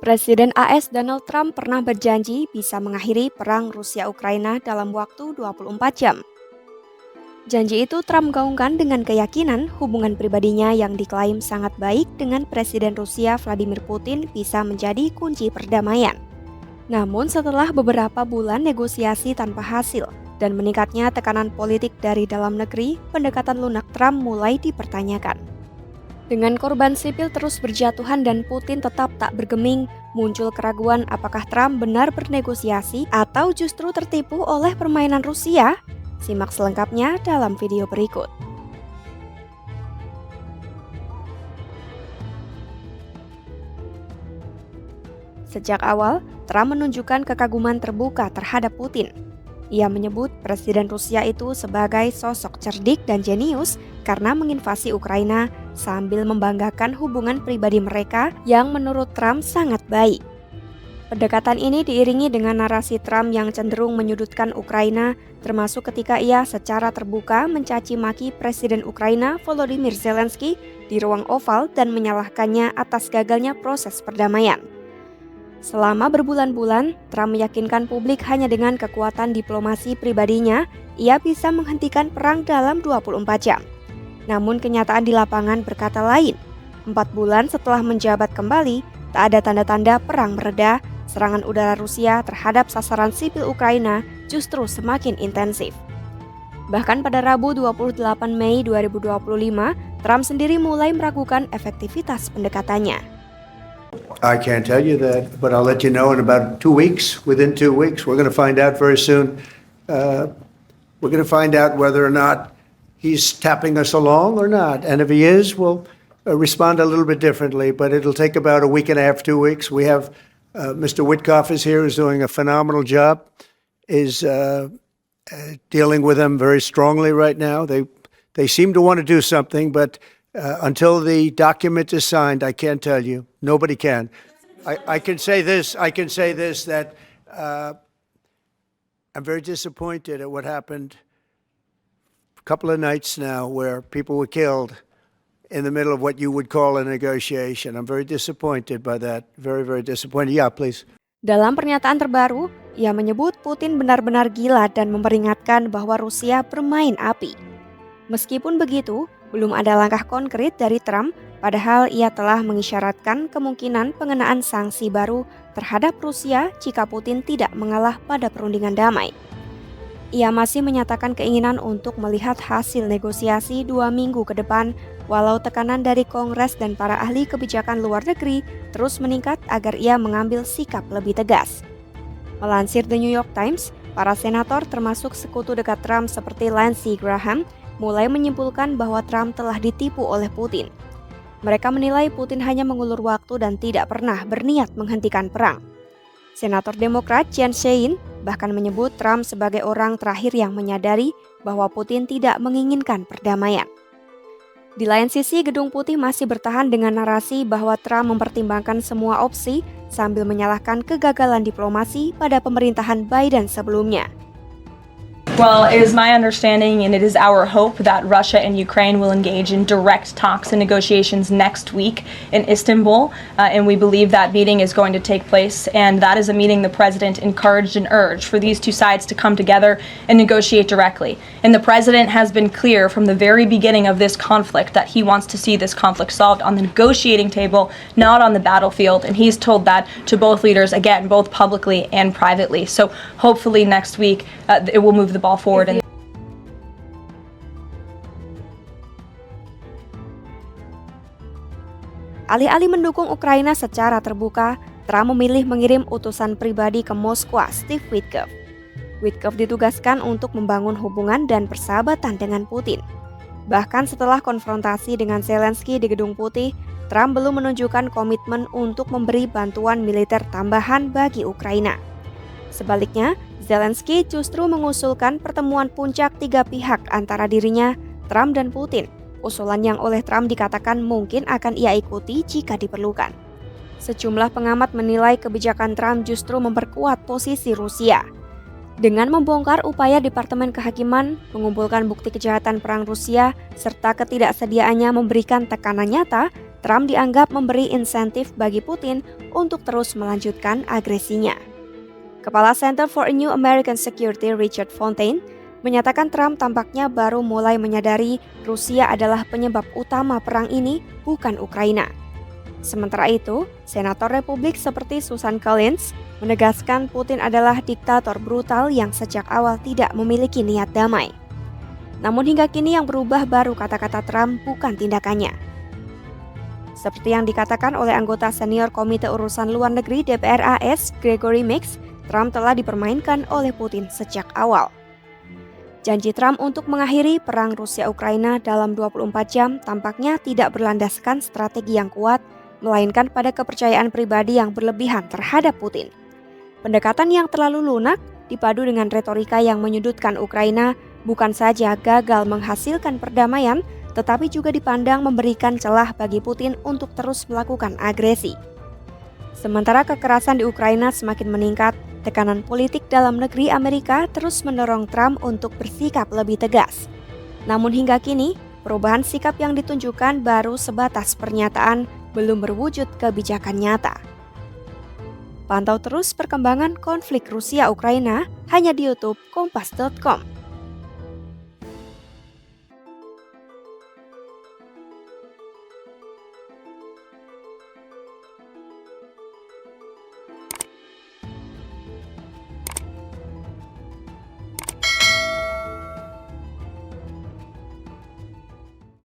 Presiden AS Donald Trump pernah berjanji bisa mengakhiri perang Rusia-Ukraina dalam waktu 24 jam. Janji itu Trump gaungkan dengan keyakinan hubungan pribadinya yang diklaim sangat baik dengan Presiden Rusia Vladimir Putin bisa menjadi kunci perdamaian. Namun setelah beberapa bulan negosiasi tanpa hasil dan meningkatnya tekanan politik dari dalam negeri, pendekatan lunak Trump mulai dipertanyakan. Dengan korban sipil terus berjatuhan dan Putin tetap tak bergeming, muncul keraguan apakah Trump benar bernegosiasi atau justru tertipu oleh permainan Rusia? Simak selengkapnya dalam video berikut. Sejak awal, Trump menunjukkan kekaguman terbuka terhadap Putin. Ia menyebut Presiden Rusia itu sebagai sosok cerdik dan jenius karena menginvasi Ukraina sambil membanggakan hubungan pribadi mereka yang menurut Trump sangat baik. Pendekatan ini diiringi dengan narasi Trump yang cenderung menyudutkan Ukraina, termasuk ketika ia secara terbuka mencaci maki Presiden Ukraina Volodymyr Zelensky di ruang oval dan menyalahkannya atas gagalnya proses perdamaian. Selama berbulan-bulan, Trump meyakinkan publik hanya dengan kekuatan diplomasi pribadinya, ia bisa menghentikan perang dalam 24 jam. Namun kenyataan di lapangan berkata lain. 4 bulan setelah menjabat kembali, tak ada tanda-tanda perang mereda, serangan udara Rusia terhadap sasaran sipil Ukraina justru semakin intensif. Bahkan pada Rabu 28 Mei 2025, Trump sendiri mulai meragukan efektivitas pendekatannya. I can't tell you that, but I'll let you know in about 2 weeks. Within 2 weeks, we're going to find out very soon. We're going to find out whether or not he's tapping us along or not. And if he is, we'll respond a little bit differently. But it'll take about a week and a half, 2 weeks. We have Mr. Witkoff is here, who's doing a phenomenal job, is dealing with them very strongly right now. They seem to want to do something, but until the document is signed, I can't tell you. Nobody can. I can say this. That I'm very disappointed at what happened a couple of nights now, where people were killed in the middle of what you would call a negotiation. I'm very disappointed by that. Very, very disappointed. Yeah, please. Dalam pernyataan terbaru, ia menyebut Putin benar-benar gila dan memperingatkan bahwa Rusia bermain api. Meskipun begitu, belum ada langkah konkret dari Trump, padahal ia telah mengisyaratkan kemungkinan pengenaan sanksi baru terhadap Rusia jika Putin tidak mengalah pada perundingan damai. Ia masih menyatakan keinginan untuk melihat hasil negosiasi 2 minggu ke depan, walau tekanan dari Kongres dan para ahli kebijakan luar negeri terus meningkat agar ia mengambil sikap lebih tegas. Melansir The New York Times, para senator termasuk sekutu dekat Trump seperti Lindsey Graham mulai menyimpulkan bahwa Trump telah ditipu oleh Putin. Mereka menilai Putin hanya mengulur waktu dan tidak pernah berniat menghentikan perang. Senator Demokrat Jen Shane bahkan menyebut Trump sebagai orang terakhir yang menyadari bahwa Putin tidak menginginkan perdamaian. Di lain sisi, Gedung Putih masih bertahan dengan narasi bahwa Trump mempertimbangkan semua opsi sambil menyalahkan kegagalan diplomasi pada pemerintahan Biden sebelumnya. Well, it is my understanding and it is our hope that Russia and Ukraine will engage in direct talks and negotiations next week in Istanbul. And we believe that meeting is going to take place. And that is a meeting the president encouraged and urged for these two sides to come together and negotiate directly. And the president has been clear from the very beginning of this conflict that he wants to see this conflict solved on the negotiating table, not on the battlefield. And he's told that to both leaders, again, both publicly and privately. So hopefully next week it will move the ball forward. Alih-alih mendukung Ukraina secara terbuka, Trump memilih mengirim utusan pribadi ke Moskwa, Steve Witkoff. Witkoff ditugaskan untuk membangun hubungan dan persahabatan dengan Putin. Bahkan setelah konfrontasi dengan Zelensky di Gedung Putih, Trump belum menunjukkan komitmen untuk memberi bantuan militer tambahan bagi Ukraina. Sebaliknya, Zelensky justru mengusulkan pertemuan puncak 3 pihak antara dirinya, Trump dan Putin. Usulan yang oleh Trump dikatakan mungkin akan ia ikuti jika diperlukan. Sejumlah pengamat menilai kebijakan Trump justru memperkuat posisi Rusia. Dengan membongkar upaya Departemen Kehakiman mengumpulkan bukti kejahatan perang Rusia serta ketidaksediaannya memberikan tekanan nyata, Trump dianggap memberi insentif bagi Putin untuk terus melanjutkan agresinya. Kepala Center for a New American Security Richard Fontaine menyatakan Trump tampaknya baru mulai menyadari Rusia adalah penyebab utama perang ini, bukan Ukraina. Sementara itu, Senator Republik seperti Susan Collins menegaskan Putin adalah diktator brutal yang sejak awal tidak memiliki niat damai. Namun hingga kini yang berubah baru kata-kata Trump, bukan tindakannya. Seperti yang dikatakan oleh anggota senior Komite Urusan Luar Negeri DPR AS, Gregory Meeks, Trump telah dipermainkan oleh Putin sejak awal. Janji Trump untuk mengakhiri perang Rusia-Ukraina dalam 24 jam tampaknya tidak berlandaskan strategi yang kuat, melainkan pada kepercayaan pribadi yang berlebihan terhadap Putin. Pendekatan yang terlalu lunak dipadu dengan retorika yang menyudutkan Ukraina bukan saja gagal menghasilkan perdamaian, tetapi juga dipandang memberikan celah bagi Putin untuk terus melakukan agresi. Sementara kekerasan di Ukraina semakin meningkat, tekanan politik dalam negeri Amerika terus mendorong Trump untuk bersikap lebih tegas. Namun hingga kini, perubahan sikap yang ditunjukkan baru sebatas pernyataan, belum berwujud kebijakan nyata. Pantau terus perkembangan konflik Rusia-Ukraina hanya di YouTube Kompas.com.